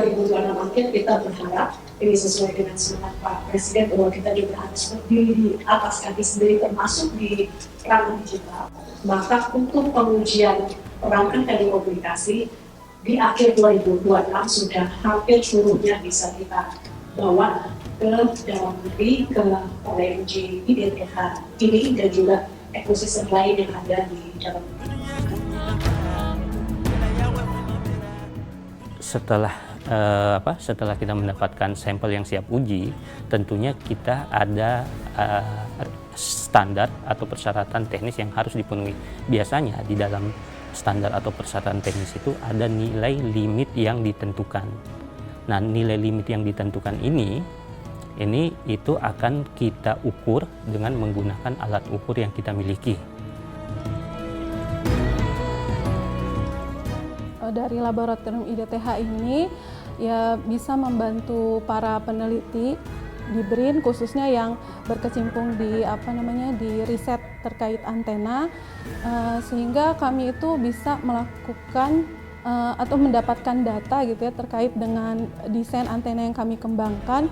2026 akhir kita berharap ini sesuai dengan semangat Pak Presiden bahwa kita juga harus berdiri di atas kaki sendiri termasuk di ranah digital. Maka untuk pengujian perangkat telekomunikasi di akhir 2026 sudah hampir seluruhnya bisa kita bawa ke dalam negeri, ke OMG, IDTH ini dan juga ekosistem lain yang ada di dalam negeri. Setelah kita mendapatkan sampel yang siap uji, tentunya kita ada standar atau persyaratan teknis yang harus dipenuhi. Biasanya di dalam standar atau persyaratan teknis itu ada nilai limit yang ditentukan. Nah, nilai limit yang ditentukan ini itu akan kita ukur dengan menggunakan alat ukur yang kita miliki. Dari laboratorium IDTH ini ya bisa membantu para peneliti di BRIN khususnya yang berkecimpung di di riset terkait antena, sehingga kami itu bisa melakukan atau mendapatkan data gitu ya terkait dengan desain antena yang kami kembangkan.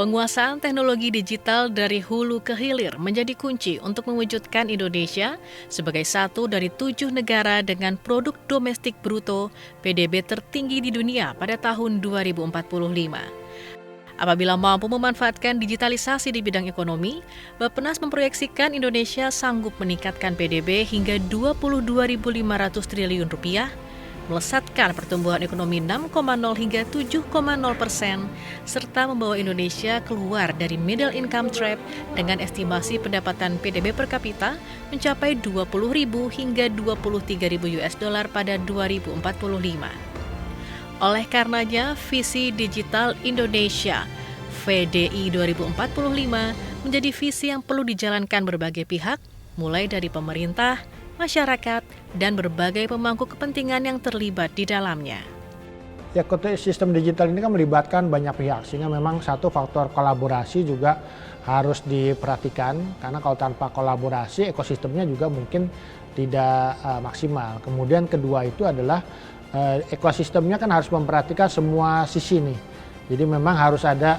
Penguasaan teknologi digital dari hulu ke hilir menjadi kunci untuk mewujudkan Indonesia sebagai satu dari 7 negara dengan produk domestik bruto PDB tertinggi di dunia pada tahun 2045. Apabila mampu memanfaatkan digitalisasi di bidang ekonomi, Bappenas memproyeksikan Indonesia sanggup meningkatkan PDB hingga Rp22.500 triliun, melesatkan pertumbuhan ekonomi 6,0 hingga 7,0%, serta membawa Indonesia keluar dari middle income trap dengan estimasi pendapatan PDB per kapita mencapai 20.000 hingga 23.000 US dollar pada 2045. Oleh karenanya, visi Digital Indonesia VDI 2045 menjadi visi yang perlu dijalankan berbagai pihak, mulai dari pemerintah, masyarakat, dan berbagai pemangku kepentingan yang terlibat di dalamnya. Ya, ekosistem digital ini kan melibatkan banyak pihak, sehingga memang satu faktor kolaborasi juga harus diperhatikan, karena kalau tanpa kolaborasi ekosistemnya juga mungkin tidak maksimal. Kemudian kedua itu adalah ekosistemnya kan harus memperhatikan semua sisi nih. Jadi memang harus ada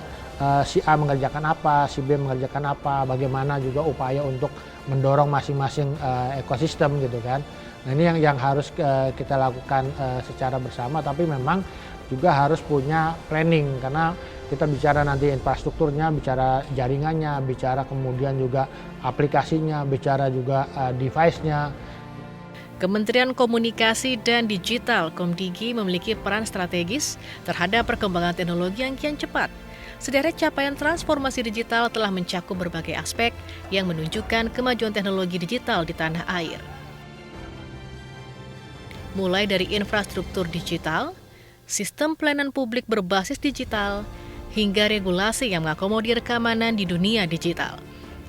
si A mengerjakan apa, si B mengerjakan apa, bagaimana juga upaya untuk mendorong masing-masing ekosistem gitu kan. Nah ini yang harus kita lakukan secara bersama, tapi memang juga harus punya planning, karena kita bicara nanti infrastrukturnya, bicara jaringannya, bicara kemudian juga aplikasinya, bicara juga device-nya. Kementerian Komunikasi dan Digital Komdigi memiliki peran strategis terhadap perkembangan teknologi yang kian cepat. Sederet capaian transformasi digital telah mencakup berbagai aspek yang menunjukkan kemajuan teknologi digital di tanah air. Mulai dari infrastruktur digital, sistem pelayanan publik berbasis digital, hingga regulasi yang mengakomodir keamanan di dunia digital,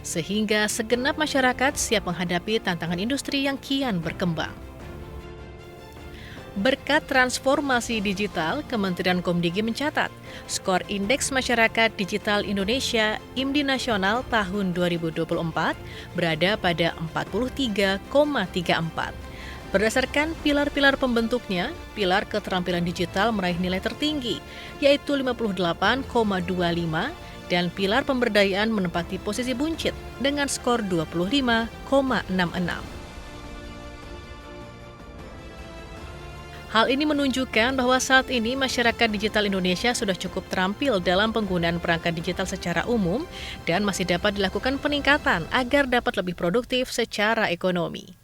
sehingga segenap masyarakat siap menghadapi tantangan industri yang kian berkembang. Berkat transformasi digital, Kementerian Komdigi mencatat skor Indeks Masyarakat Digital Indonesia IMDI Nasional tahun 2024 berada pada 43,34. Berdasarkan pilar-pilar pembentuknya, pilar keterampilan digital meraih nilai tertinggi, yaitu 58,25, dan pilar pemberdayaan menempati posisi buncit dengan skor 25,66. Hal ini menunjukkan bahwa saat ini masyarakat digital Indonesia sudah cukup terampil dalam penggunaan perangkat digital secara umum dan masih dapat dilakukan peningkatan agar dapat lebih produktif secara ekonomi.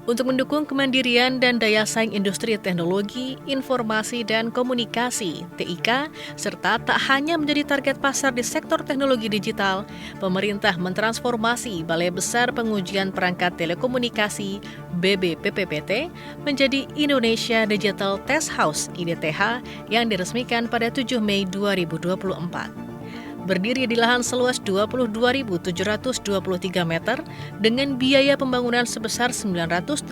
Untuk mendukung kemandirian dan daya saing industri teknologi, informasi, dan komunikasi (TIK), serta tak hanya menjadi target pasar di sektor teknologi digital, pemerintah mentransformasi Balai Besar Pengujian Perangkat Telekomunikasi (BBPPT) menjadi Indonesia Digital Test House (IDTH) yang diresmikan pada 7 Mei 2024. Berdiri di lahan seluas 22.723 meter dengan biaya pembangunan sebesar 980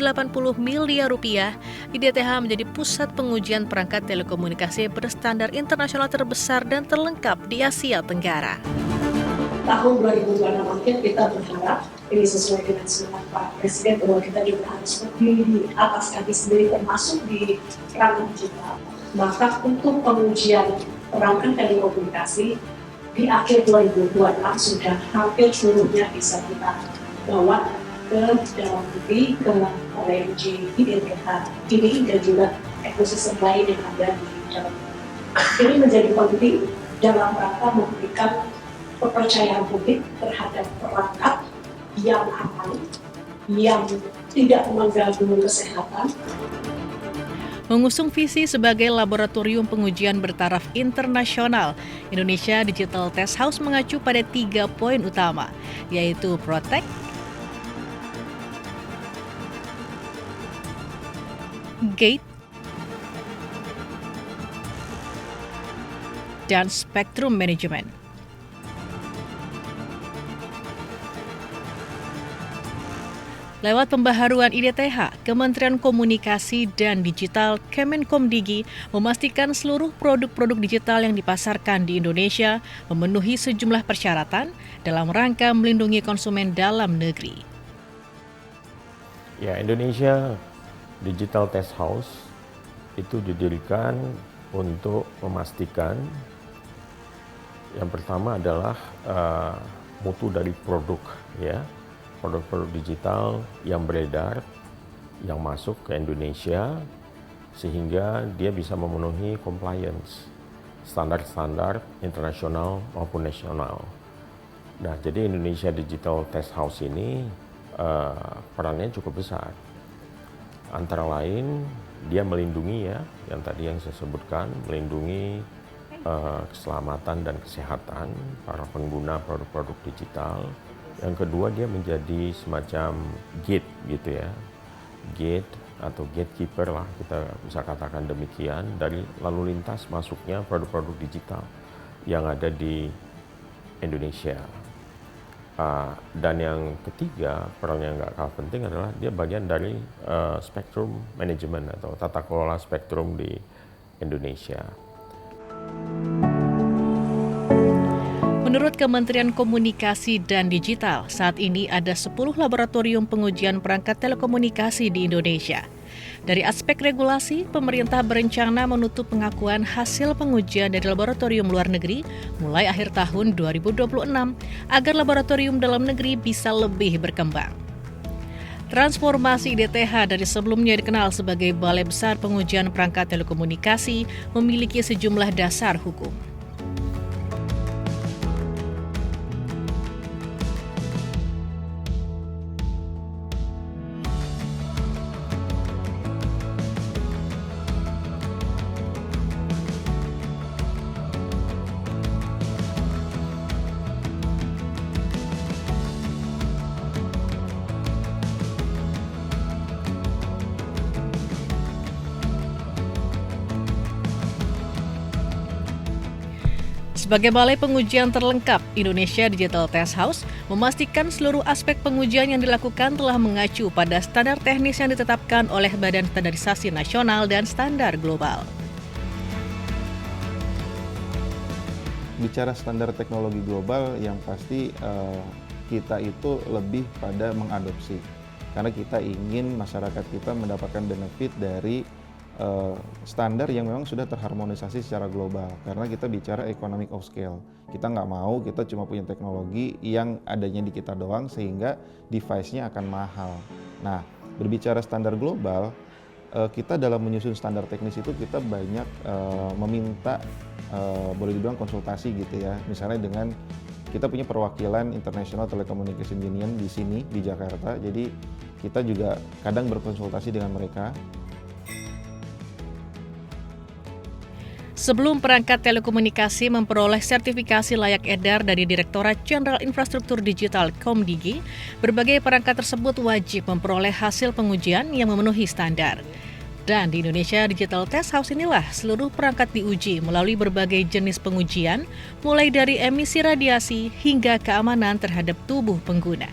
miliar rupiah, IDTH menjadi pusat pengujian perangkat telekomunikasi berstandar internasional terbesar dan terlengkap di Asia Tenggara. Tahun 2026 mungkin kita berharap ini sesuai dengan semangat Pak Presiden bahwa kita juga harus berdiri di atas kaki sendiri termasuk di ranah digital. Maka untuk pengujian perangkat telekomunikasi di akhir 2026 sudah hampir seluruhnya bisa kita bawa ke dalam negeri, ke OMG, IDTH ini dan juga ekosistem lain yang ada di dalam. Ini menjadi penting dalam rangka memberikan kepercayaan publik terhadap perangkat yang aman, yang tidak mengganggu kesehatan. Mengusung visi sebagai laboratorium pengujian bertaraf internasional, Indonesia Digital Test House mengacu pada 3 poin utama, yaitu Protect, Gate, dan Spectrum Management. Lewat pembaharuan IDTH, Kementerian Komunikasi dan Digital Kemenkomdigi memastikan seluruh produk-produk digital yang dipasarkan di Indonesia memenuhi sejumlah persyaratan dalam rangka melindungi konsumen dalam negeri. Ya, Indonesia Digital Test House itu didirikan untuk memastikan yang pertama adalah mutu dari produk, ya. Produk-produk digital yang beredar, yang masuk ke Indonesia, sehingga dia bisa memenuhi compliance, standar-standar internasional maupun nasional. Nah, jadi Indonesia Digital Test House ini perannya cukup besar. Antara lain, dia melindungi ya, yang tadi yang saya sebutkan, melindungi keselamatan dan kesehatan para pengguna produk-produk digital. Yang kedua, dia menjadi semacam gate gitu ya, gate atau gatekeeper lah, kita bisa katakan demikian, dari lalu lintas masuknya produk-produk digital yang ada di Indonesia. Dan yang ketiga, peran yang nggak kalah penting adalah dia bagian dari spektrum management atau tata kelola spektrum di Indonesia. Menurut Kementerian Komunikasi dan Digital, saat ini ada 10 laboratorium pengujian perangkat telekomunikasi di Indonesia. Dari aspek regulasi, pemerintah berencana menutup pengakuan hasil pengujian dari laboratorium luar negeri mulai akhir tahun 2026 agar laboratorium dalam negeri bisa lebih berkembang. Transformasi IDTH dari sebelumnya dikenal sebagai Balai Besar Pengujian Perangkat Telekomunikasi memiliki sejumlah dasar hukum. Sebagai balai pengujian terlengkap, Indonesia Digital Test House memastikan seluruh aspek pengujian yang dilakukan telah mengacu pada standar teknis yang ditetapkan oleh Badan Standarisasi Nasional dan Standar Global. Bicara standar teknologi global, yang pasti kita itu lebih pada mengadopsi. Karena kita ingin masyarakat kita mendapatkan benefit dari standar yang memang sudah terharmonisasi secara global, karena kita bicara economic of scale. Kita nggak mau kita cuma punya teknologi yang adanya di kita doang sehingga device-nya akan mahal. Nah, berbicara standar global, kita dalam menyusun standar teknis itu kita banyak meminta boleh dibilang konsultasi gitu ya. Misalnya dengan kita punya perwakilan International Telecommunication Union di sini di Jakarta, jadi kita juga kadang berkonsultasi dengan mereka. Sebelum perangkat telekomunikasi memperoleh sertifikasi layak edar dari Direktorat Jenderal Infrastruktur Digital Komdigi, berbagai perangkat tersebut wajib memperoleh hasil pengujian yang memenuhi standar. Dan di Indonesia Digital Test House inilah seluruh perangkat diuji melalui berbagai jenis pengujian, mulai dari emisi radiasi hingga keamanan terhadap tubuh pengguna.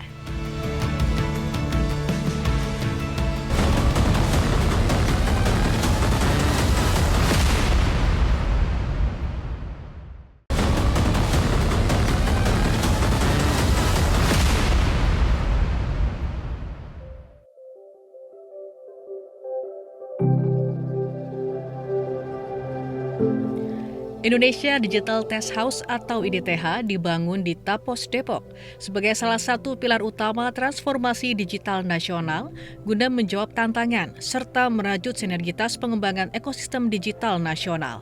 Indonesia Digital Test House atau IDTH dibangun di Tapos Depok sebagai salah satu pilar utama transformasi digital nasional guna menjawab tantangan serta merajut sinergitas pengembangan ekosistem digital nasional.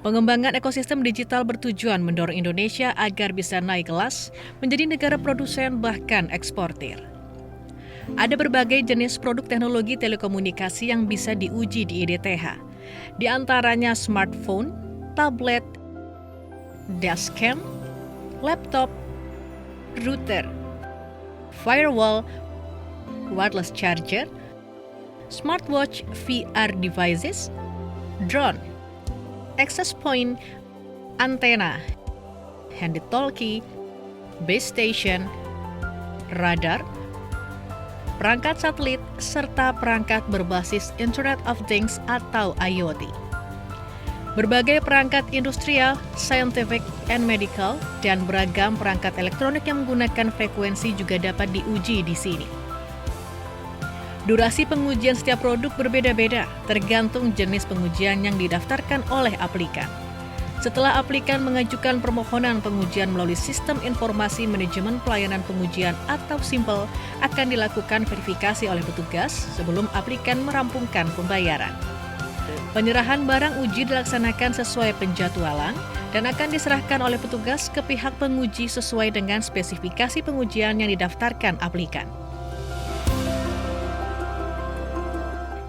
Pengembangan ekosistem digital bertujuan mendorong Indonesia agar bisa naik kelas menjadi negara produsen bahkan eksportir. Ada berbagai jenis produk teknologi telekomunikasi yang bisa diuji di IDTH, di antaranya smartphone, tablet, dashcam, laptop, router, firewall, wireless charger, smartwatch VR devices, drone, access point, antena, handy-talkie, base station, radar, perangkat satelit, serta perangkat berbasis Internet of Things atau IoT. Berbagai perangkat industrial, scientific, and medical, dan beragam perangkat elektronik yang menggunakan frekuensi juga dapat diuji di sini. Durasi pengujian setiap produk berbeda-beda, tergantung jenis pengujian yang didaftarkan oleh aplikan. Setelah aplikan mengajukan permohonan pengujian melalui Sistem Informasi Manajemen Pelayanan Pengujian atau SIMPL, akan dilakukan verifikasi oleh petugas sebelum aplikan merampungkan pembayaran. Penyerahan barang uji dilaksanakan sesuai penjadwalan dan akan diserahkan oleh petugas ke pihak penguji sesuai dengan spesifikasi pengujian yang didaftarkan aplikan.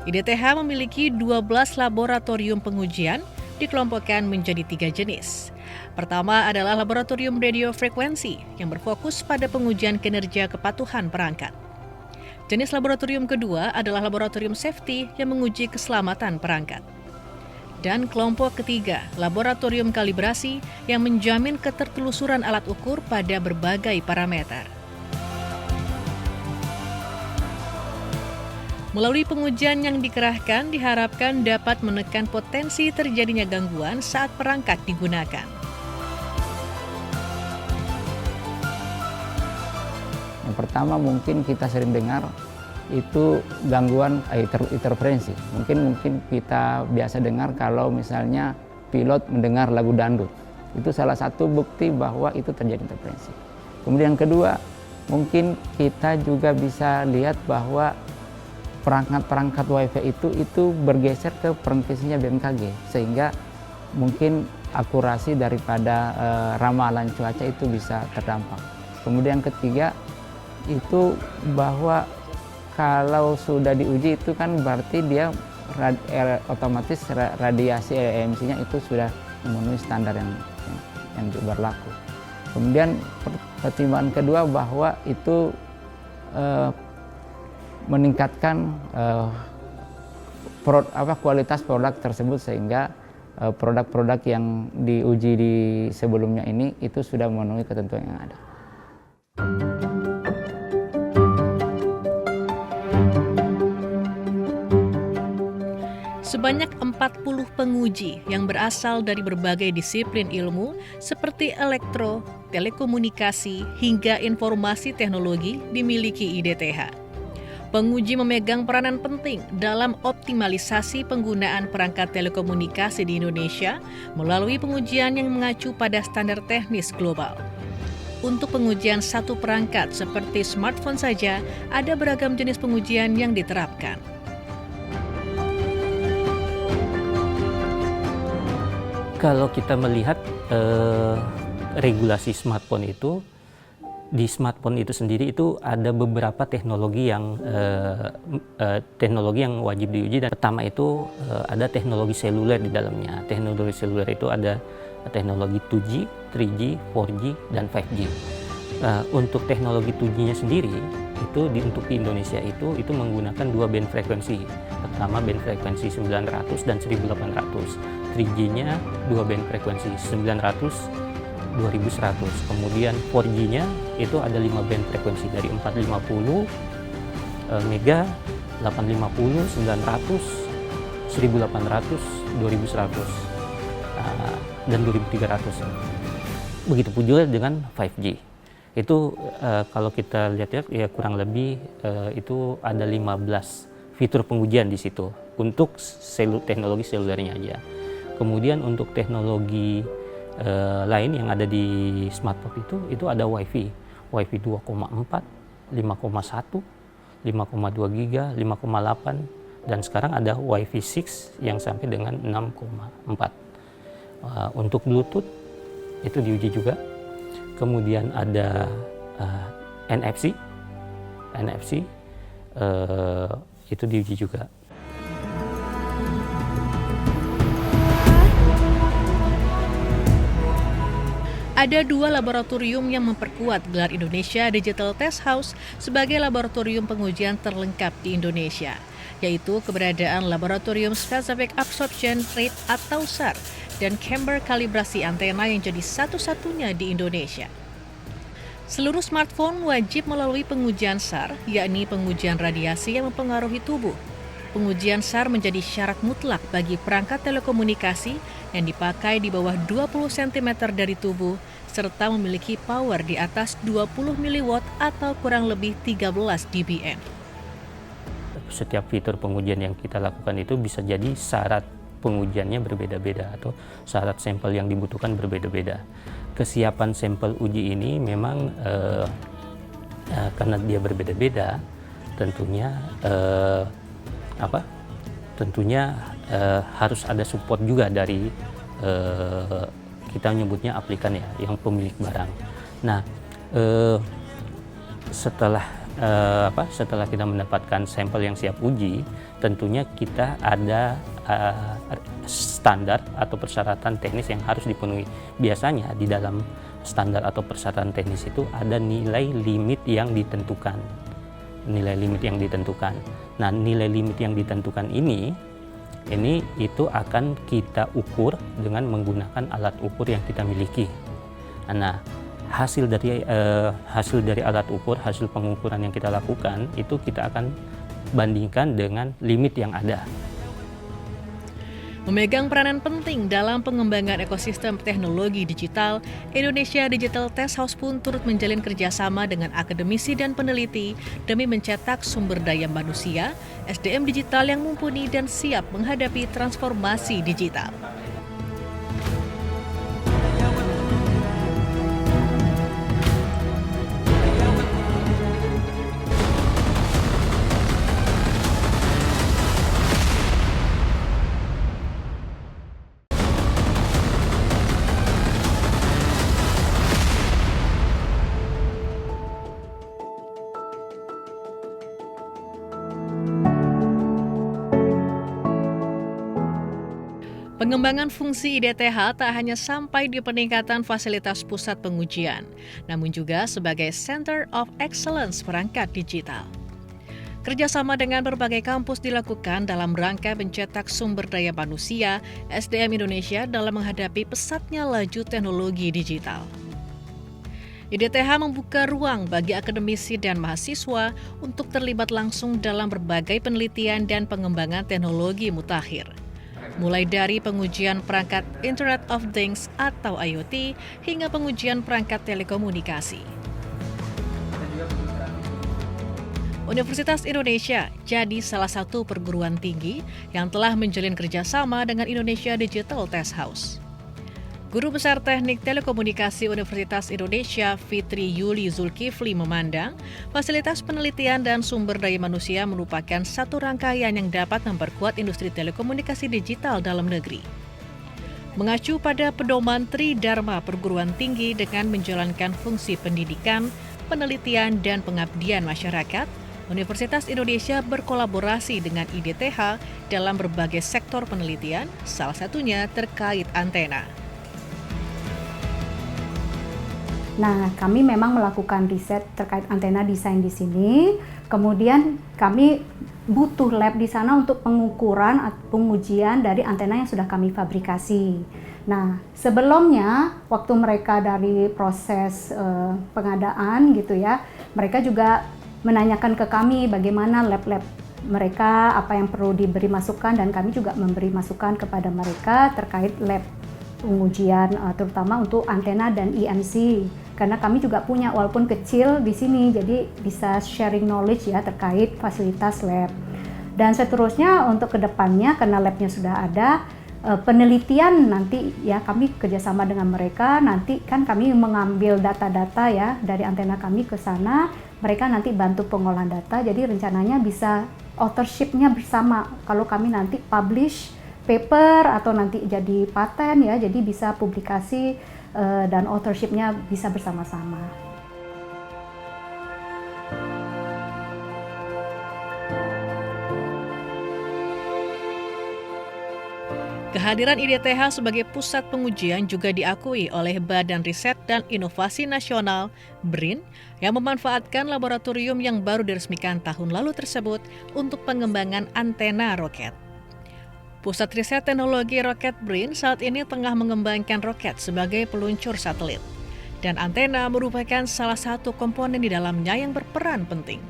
IDTH memiliki 12 laboratorium pengujian dikelompokkan menjadi 3 jenis. Pertama adalah laboratorium radio frekuensi yang berfokus pada pengujian kinerja kepatuhan perangkat. Jenis laboratorium kedua adalah laboratorium safety yang menguji keselamatan perangkat. Dan kelompok ketiga, laboratorium kalibrasi yang menjamin ketertelusuran alat ukur pada berbagai parameter. Melalui pengujian yang dikerahkan, diharapkan dapat menekan potensi terjadinya gangguan saat perangkat digunakan. Yang pertama mungkin kita sering dengar itu gangguan interferensi. Mungkin kita biasa dengar kalau misalnya pilot mendengar lagu dangdut. Itu salah satu bukti bahwa itu terjadi interferensi. Kemudian yang kedua, mungkin kita juga bisa lihat bahwa perangkat-perangkat WiFi itu bergeser ke frekuensinya BMKG, sehingga mungkin akurasi daripada ramalan cuaca itu bisa terdampak. Kemudian yang ketiga, itu bahwa kalau sudah diuji itu kan berarti dia otomatis radiasi emisinya itu sudah memenuhi standar yang berlaku. Kemudian pertimbangan kedua bahwa itu meningkatkan kualitas produk tersebut, sehingga produk-produk yang diuji di sebelumnya ini itu sudah memenuhi ketentuan yang ada. Sebanyak 40 penguji yang berasal dari berbagai disiplin ilmu seperti elektro, telekomunikasi, hingga informasi teknologi dimiliki IDTH. Penguji memegang peranan penting dalam optimalisasi penggunaan perangkat telekomunikasi di Indonesia melalui pengujian yang mengacu pada standar teknis global. Untuk pengujian satu perangkat seperti smartphone saja, ada beragam jenis pengujian yang diterapkan. Kalau kita melihat regulasi smartphone itu di smartphone itu sendiri itu ada beberapa teknologi yang wajib diuji. Dan pertama itu ada teknologi seluler di dalamnya. Teknologi seluler itu ada teknologi 2G, 3G, 4G, dan 5G. Untuk teknologi 2G-nya sendiri itu untuk di Indonesia itu menggunakan dua band frekuensi. Pertama band frekuensi 900 dan 1800. 3G-nya dua band frekuensi 900 2100. Kemudian 4G-nya itu ada 5 band frekuensi dari 450 mega, 850, 900, 1800, 2100 dan 2300. Begitu pun juga dengan 5G. Itu kalau kita lihat ya kurang lebih itu ada 15 fitur pengujian di situ untuk teknologi selulernya aja. Kemudian untuk teknologi lain yang ada di smartphone itu ada WiFi 2,4, 5,1, 5,2 giga, 5,8 dan sekarang ada WiFi 6 yang sampai dengan 6,4. Untuk Bluetooth itu diuji juga. Kemudian ada NFC itu diuji juga. Ada 2 laboratorium yang memperkuat gelar Indonesia Digital Test House sebagai laboratorium pengujian terlengkap di Indonesia, yaitu keberadaan Laboratorium Specific Absorption Rate atau SAR dan chamber kalibrasi antena yang jadi satu-satunya di Indonesia. Seluruh smartphone wajib melalui pengujian SAR, yakni pengujian radiasi yang mempengaruhi tubuh. Pengujian SAR menjadi syarat mutlak bagi perangkat telekomunikasi yang dipakai di bawah 20 cm dari tubuh, serta memiliki power di atas 20 mW atau kurang lebih 13 dBm. Setiap fitur pengujian yang kita lakukan itu bisa jadi syarat pengujiannya berbeda-beda atau syarat sampel yang dibutuhkan berbeda-beda. Kesiapan sampel uji ini memang karena dia berbeda-beda, tentunya harus ada support juga dari kita menyebutnya aplikan ya, yang pemilik barang. Nah, setelah kita mendapatkan sampel yang siap uji, tentunya kita ada standar atau persyaratan teknis yang harus dipenuhi. Biasanya di dalam standar atau persyaratan teknis itu ada nilai limit yang ditentukan. Nah, nilai limit yang ditentukan ini itu akan kita ukur dengan menggunakan alat ukur yang kita miliki. Nah, hasil dari alat ukur, hasil pengukuran yang kita lakukan itu kita akan bandingkan dengan limit yang ada. Memegang peranan penting dalam pengembangan ekosistem teknologi digital, Indonesia Digital Test House pun turut menjalin kerjasama dengan akademisi dan peneliti demi mencetak sumber daya manusia, SDM digital yang mumpuni dan siap menghadapi transformasi digital. Pengembangan fungsi IDTH tak hanya sampai di peningkatan fasilitas pusat pengujian, namun juga sebagai Center of Excellence perangkat digital. Kerjasama dengan berbagai kampus dilakukan dalam rangka mencetak sumber daya manusia SDM Indonesia dalam menghadapi pesatnya laju teknologi digital. IDTH membuka ruang bagi akademisi dan mahasiswa untuk terlibat langsung dalam berbagai penelitian dan pengembangan teknologi mutakhir. Mulai dari pengujian perangkat Internet of Things atau IoT hingga pengujian perangkat telekomunikasi. Universitas Indonesia jadi salah satu perguruan tinggi yang telah menjalin kerjasama dengan Indonesia Digital Test House. Guru Besar Teknik Telekomunikasi Universitas Indonesia Fitri Yuli Zulkifli memandang fasilitas penelitian dan sumber daya manusia merupakan satu rangkaian yang dapat memperkuat industri telekomunikasi digital dalam negeri. Mengacu pada pedoman Tridharma perguruan tinggi dengan menjalankan fungsi pendidikan, penelitian, dan pengabdian masyarakat, Universitas Indonesia berkolaborasi dengan IDTH dalam berbagai sektor penelitian, salah satunya terkait antena. Nah, kami memang melakukan riset terkait antena desain di sini. Kemudian kami butuh lab di sana untuk pengukuran atau pengujian dari antena yang sudah kami fabrikasi. Nah, sebelumnya waktu mereka dari proses pengadaan gitu ya, mereka juga menanyakan ke kami bagaimana lab-lab mereka, apa yang perlu diberi masukan, dan kami juga memberi masukan kepada mereka terkait lab pengujian terutama untuk antena dan EMC. Karena kami juga punya walaupun kecil di sini, jadi bisa sharing knowledge ya terkait fasilitas lab. Dan seterusnya untuk kedepannya karena labnya sudah ada, penelitian nanti ya kami kerjasama dengan mereka, nanti kan kami mengambil data-data ya dari antena kami ke sana, mereka nanti bantu pengolahan data, jadi rencananya bisa authorship-nya bersama. Kalau kami nanti publish paper atau nanti jadi paten ya, jadi bisa publikasi dan authorship-nya bisa bersama-sama. Kehadiran IDTH sebagai pusat pengujian juga diakui oleh Badan Riset dan Inovasi Nasional (BRIN) yang memanfaatkan laboratorium yang baru diresmikan tahun lalu tersebut untuk pengembangan antena roket. Pusat Riset Teknologi Roket BRIN saat ini tengah mengembangkan roket sebagai peluncur satelit. Dan antena merupakan salah satu komponen di dalamnya yang berperan penting.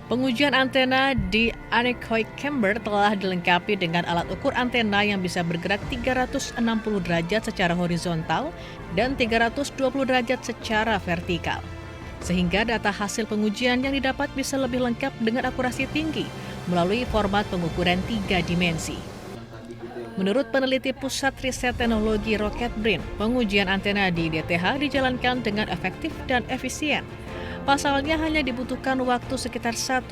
Pengujian antena di Anekoy Chamber telah dilengkapi dengan alat ukur antena yang bisa bergerak 360 derajat secara horizontal dan 320 derajat secara vertikal. Sehingga data hasil pengujian yang didapat bisa lebih lengkap dengan akurasi tinggi melalui format pengukuran 3 dimensi. Menurut peneliti Pusat Riset Teknologi Roket BRIN, pengujian antena di IDTH dijalankan dengan efektif dan efisien. Pasalnya hanya dibutuhkan waktu sekitar 1-2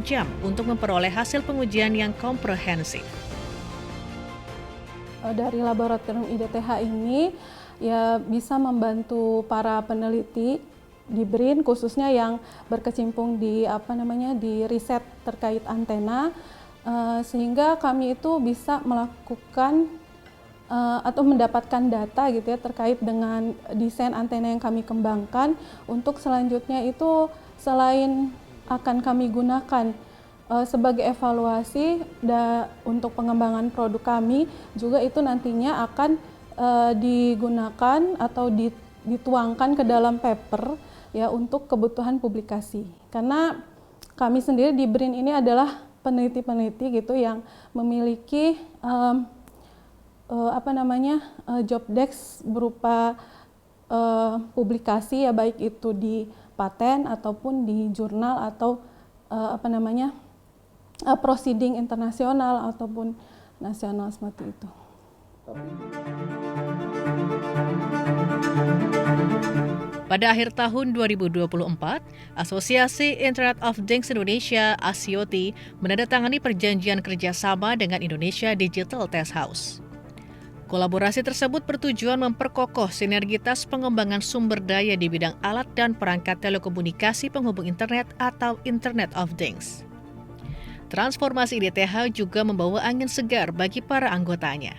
jam untuk memperoleh hasil pengujian yang komprehensif. Dari laboratorium IDTH ini ya bisa membantu para peneliti di BRIN khususnya yang berkecimpung di di riset terkait antena, sehingga kami itu bisa melakukan atau mendapatkan data gitu ya terkait dengan desain antena yang kami kembangkan. Untuk selanjutnya itu selain akan kami gunakan sebagai evaluasi untuk pengembangan produk kami, juga itu nantinya akan digunakan atau dituangkan ke dalam paper ya untuk kebutuhan publikasi. Karena kami sendiri di BRIN ini adalah peneliti-peneliti gitu yang memiliki job desk berupa publikasi ya, baik itu di paten ataupun di jurnal atau proceeding internasional ataupun nasional seperti itu. Pada akhir tahun 2024, Asosiasi Internet of Things Indonesia (ASIOTI) menandatangani perjanjian kerjasama dengan Indonesia Digital Test House. Kolaborasi tersebut bertujuan memperkokoh sinergitas pengembangan sumber daya di bidang alat dan perangkat telekomunikasi penghubung internet atau Internet of Things. Transformasi IDTH juga membawa angin segar bagi para anggotanya.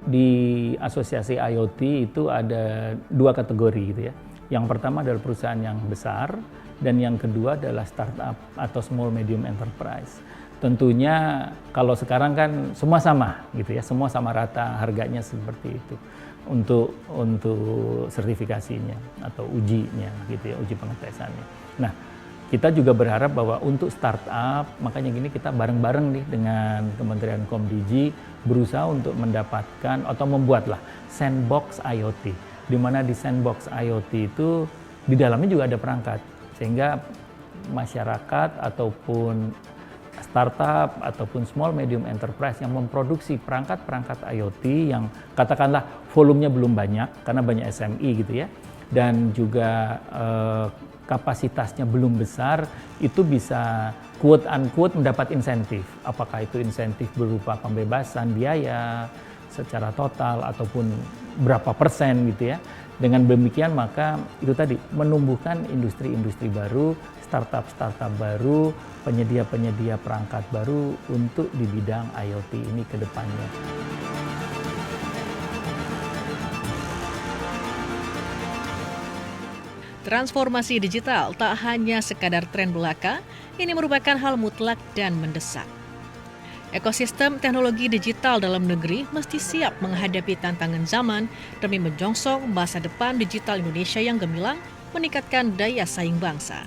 Di asosiasi IoT itu ada 2 kategori gitu ya. Yang pertama adalah perusahaan yang besar dan yang kedua adalah startup atau small medium enterprise. Tentunya kalau sekarang kan semua sama gitu ya, semua sama rata harganya seperti itu untuk sertifikasinya atau ujinya gitu ya, uji pengetesannya. Nah, kita juga berharap bahwa untuk startup, makanya gini kita bareng-bareng nih dengan Kementerian Komdigi berusaha untuk mendapatkan atau membuatlah sandbox IoT, di mana di sandbox IoT itu di dalamnya juga ada perangkat, sehingga masyarakat ataupun startup ataupun small medium enterprise yang memproduksi perangkat-perangkat IoT yang katakanlah volumenya belum banyak karena banyak SME gitu ya, dan juga kapasitasnya belum besar, itu bisa quote unquote mendapat insentif. Apakah itu insentif berupa pembebasan biaya secara total ataupun berapa persen gitu ya. Dengan demikian maka itu tadi menumbuhkan industri-industri baru, startup-startup baru, penyedia-penyedia perangkat baru untuk di bidang IoT ini ke depannya. Transformasi digital tak hanya sekadar tren belaka, ini merupakan hal mutlak dan mendesak. Ekosistem teknologi digital dalam negeri mesti siap menghadapi tantangan zaman demi menyongsong masa depan digital Indonesia yang gemilang, meningkatkan daya saing bangsa.